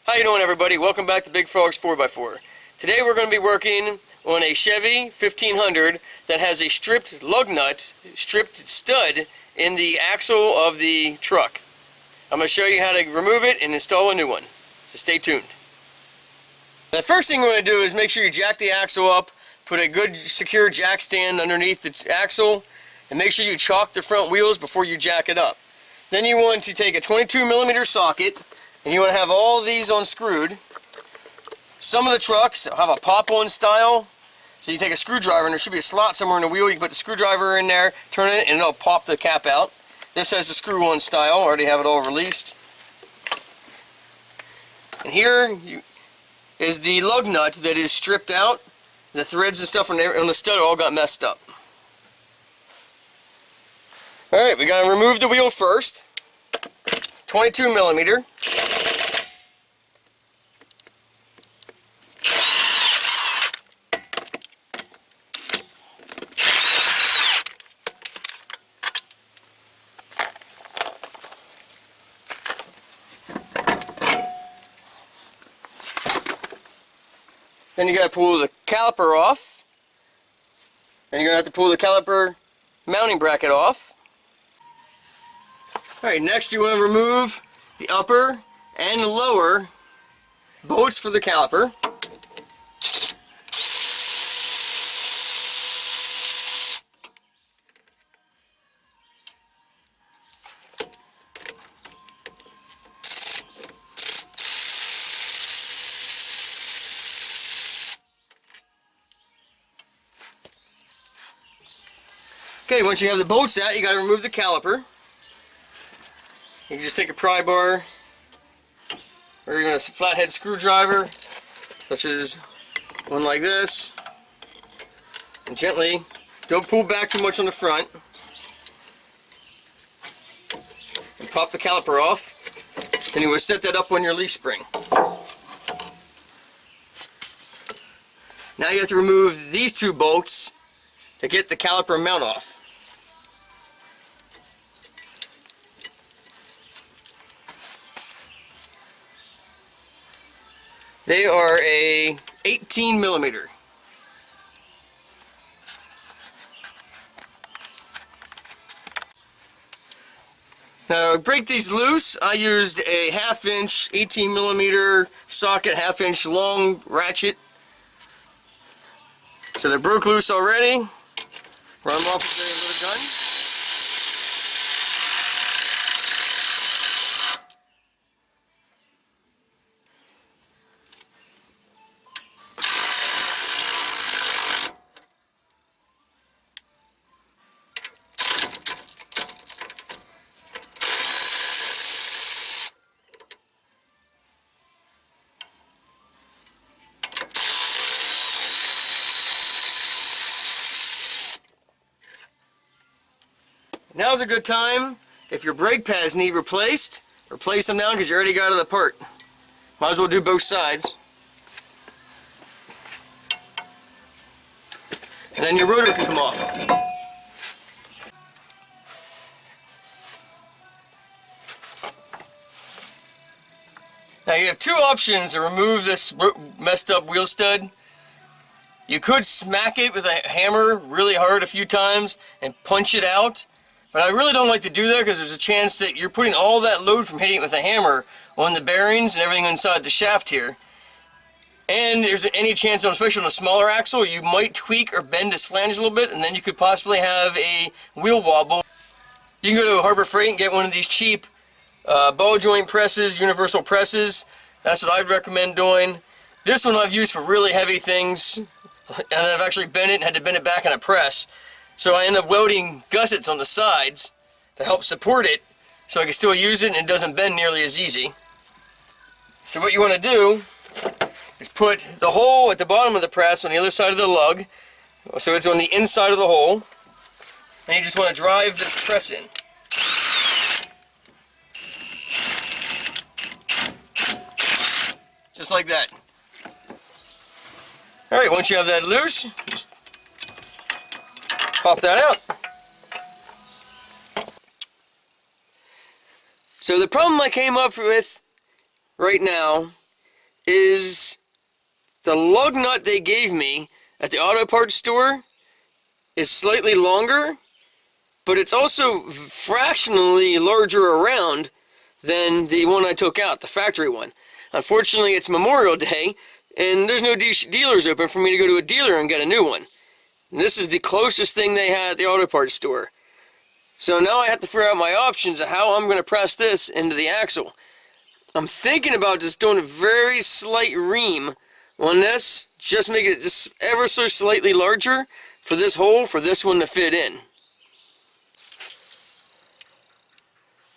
How you doing, everybody? Welcome back to Big Frog's 4x4. Today we're going to be working on a Chevy 1500 that has a stripped lug nut, stripped stud in the axle of the truck. I'm going to show you how to remove it and install a new one. So stay tuned. The first thing we're going to do is make sure you jack the axle up, put a good secure jack stand underneath the axle, and make sure you chock the front wheels before you jack it up. Then you want to take a 22mm socket, and you want to have all these unscrewed. Some of the trucks have a pop-on style, so you take a screwdriver and there should be a slot somewhere in the wheel. You can put the screwdriver in there, turn it, and it'll pop the cap out. This has the screw-on style. I already have it all released. And here is the lug nut that is stripped out. The threads and stuff on the stud all got messed up. Alright, we got to remove the wheel first. 22mm. Then you got to pull the caliper off. And you're going to have to pull the caliper mounting bracket off. Alright, next you want to remove the upper and lower bolts for the caliper. Okay, once you have the bolts out, you got to remove the caliper. You can just take a pry bar or even a flathead screwdriver, such as one like this, and gently, don't pull back too much on the front, and pop the caliper off. Then you will set that up on your leaf spring. Now you have to remove these two bolts to get the caliper mount off. They are a 18mm. Now to break these loose, I used a 1/2 inch 18mm socket, 1/2 inch long ratchet. So they broke loose already. Run them off with a little gun. Now's a good time, if your brake pads need replaced, replace them now because you already got it apart. Might as well do both sides. And then your rotor can come off. Now you have two options to remove this messed up wheel stud. You could smack it with a hammer really hard a few times and punch it out. But I really don't like to do that because there's a chance that you're putting all that load from hitting it with a hammer on the bearings and everything inside the shaft here. And there's any chance, especially on a smaller axle, you might tweak or bend this flange a little bit, and then you could possibly have a wheel wobble. You can go to Harbor Freight and get one of these cheap ball joint presses, universal presses. That's what I'd recommend doing. This one I've used for really heavy things, and I've actually bent it and had to bend it back in a press. So I end up welding gussets on the sides to help support it so I can still use it and it doesn't bend nearly as easy. So what you want to do is put the hole at the bottom of the press on the other side of the lug, so it's on the inside of the hole, and you just want to drive this press in. Just like that. Alright, once you have that loose, just pop that out. So the problem I came up with right now is the lug nut they gave me at the auto parts store is slightly longer, but it's also fractionally larger around than the one I took out, the factory one. Unfortunately, it's Memorial Day, and there's no dealers open for me to go to a dealer and get a new one. And this is the closest thing they had at the auto parts store. So now I have to figure out my options of how I'm going to press this into the axle. I'm thinking about just doing a very slight ream on this, just make it just ever so slightly larger for this hole, for this one to fit in.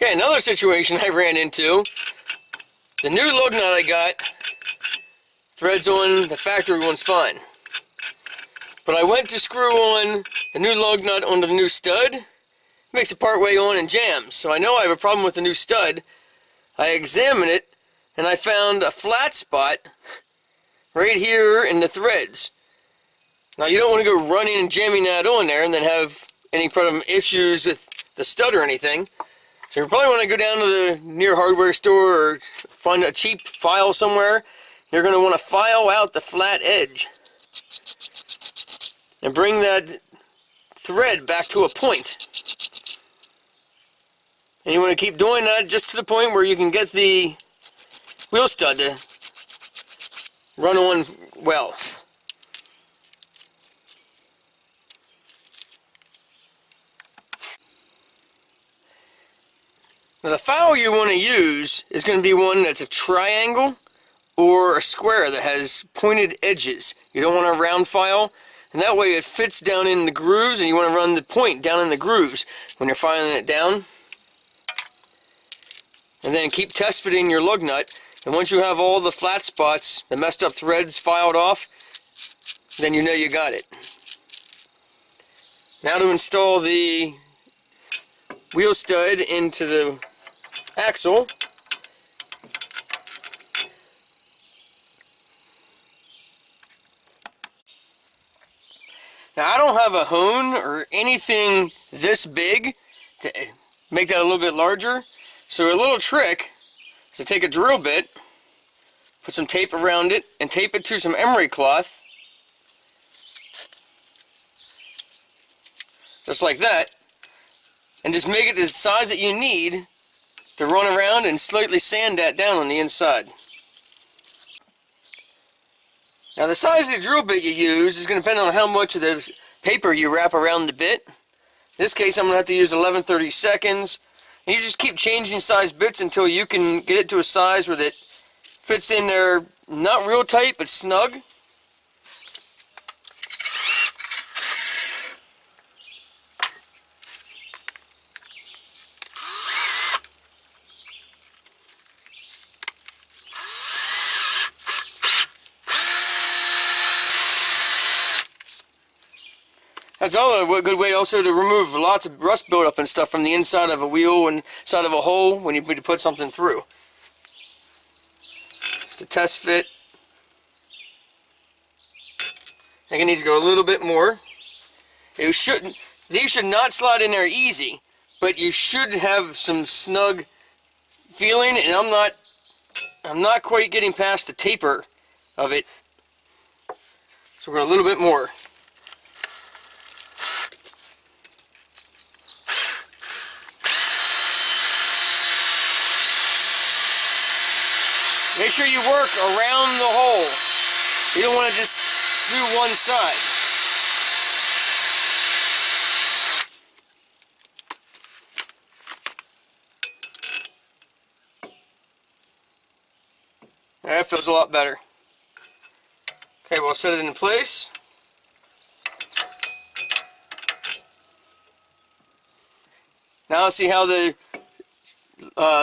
Okay, another situation I ran into. The new lug nut I got, threads on, the factory one's fine. But I went to screw on the new lug nut onto the new stud, makes it part way on and jams. So I know I have a problem with the new stud. I examined it, and I found a flat spot right here in the threads. Now you don't want to go running and jamming that on there and then have any problem issues with the stud or anything. So you probably want to go down to the near hardware store or find a cheap file somewhere. You're going to want to file out the flat edge and bring that thread back to a point. And you want to keep doing that just to the point where you can get the wheel stud to run on well. Now the file you want to use is going to be one that's a triangle or a square that has pointed edges. You don't want a round file, and that way it fits down in the grooves, and you want to run the point down in the grooves when you're filing it down. And then keep test fitting your lug nut, and once you have all the flat spots, the messed up threads filed off, then you know you got it. Now to install the wheel stud into the axle. Now I don't have a hone or anything this big to make that a little bit larger, so a little trick is to take a drill bit, put some tape around it, and tape it to some emery cloth, just like that, and just make it the size that you need to run around and slightly sand that down on the inside. Now the size of the drill bit you use is going to depend on how much of the paper you wrap around the bit. In this case I'm going to have to use 11/32. And you just keep changing size bits until you can get it to a size where it fits in there, not real tight but snug. That's a good way also to remove lots of rust buildup and stuff from the inside of a wheel and side of a hole when you need to put something through. Just a test fit. I think it needs to go a little bit more. These should not slide in there easy, but you should have some snug feeling, and I'm not quite getting past the taper of it. So we're going a little bit more. Make sure you work around the hole. You don't want to just do one side. That feels a lot better. Okay, we'll set it in place. Now let's see how the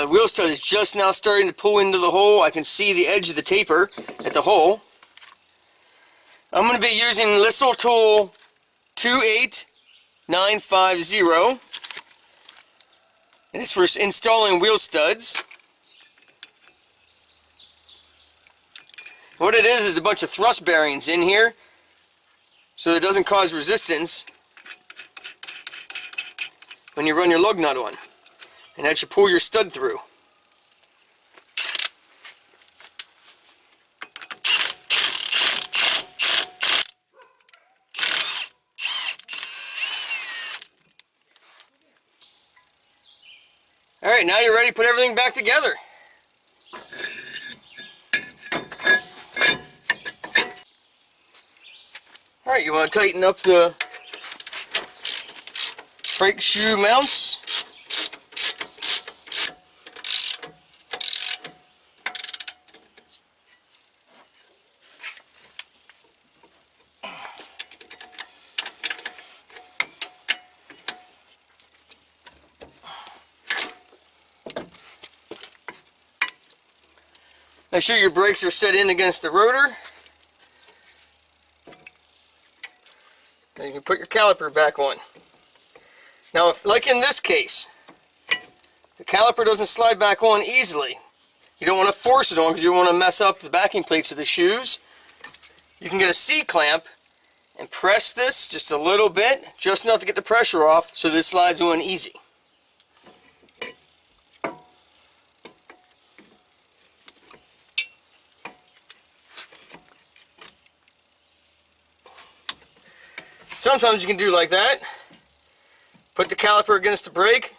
wheel stud is just now starting to pull into the hole. I can see the edge of the taper at the hole. I'm going to be using Listle Tool 28950, and it's for installing wheel studs. What it is a bunch of thrust bearings in here, so it doesn't cause resistance when you run your lug nut on. And that should pull your stud through. Alright, now you're ready to put everything back together. Alright, you want to tighten up the brake shoe mounts. Make sure your brakes are set in against the rotor. And you can put your caliper back on. Now, if, like in this case, the caliper doesn't slide back on easily. You don't want to force it on because you don't want to mess up the backing plates of the shoes. You can get a C-clamp and press this just a little bit, just enough to get the pressure off so this slides on easy. Sometimes you can do like that. Put the caliper against the brake.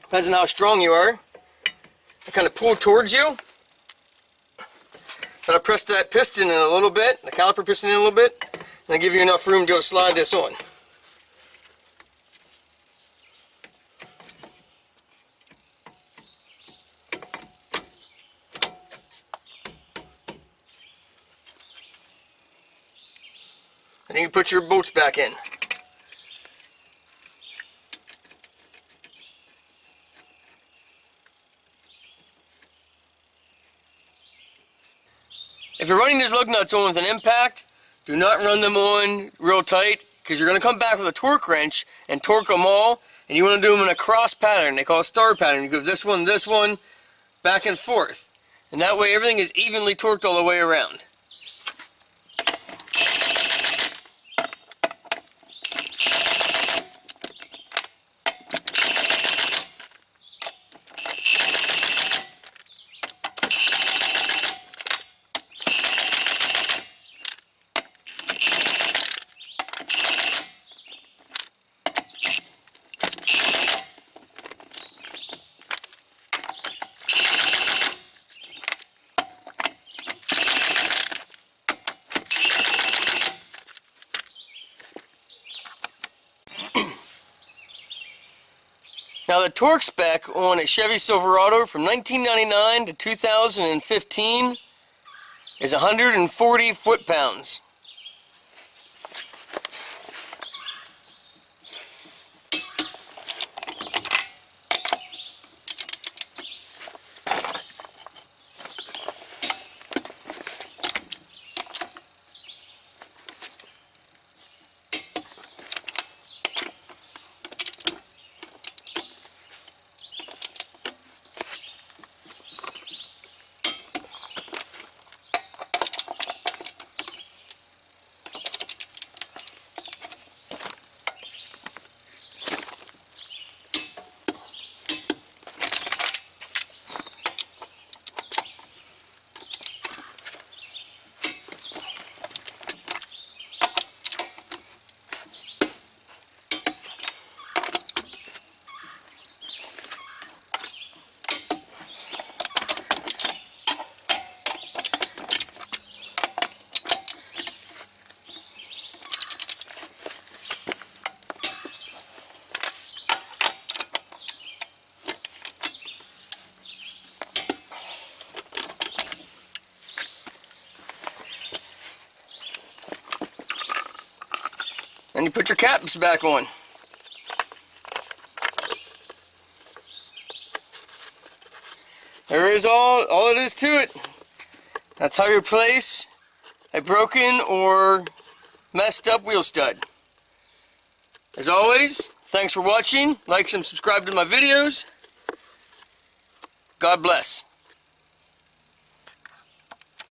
Depends on how strong you are. And kind of pull towards you. Then I press that piston in a little bit, the caliper piston in a little bit, and then give you enough room to be able to slide this on. And then you put your bolts back in. If you're running these lug nuts on with an impact, do not run them on real tight because you're going to come back with a torque wrench and torque them all, and you want to do them in a cross pattern. They call it star pattern. You go this one, back and forth. And that way everything is evenly torqued all the way around. Now the torque spec on a Chevy Silverado from 1999 to 2015 is 140 foot-pounds. Then you put your caps back on. There is all it is to it. That's how you replace a broken or messed up wheel stud. As always, thanks for watching. Like and subscribe to my videos. God bless.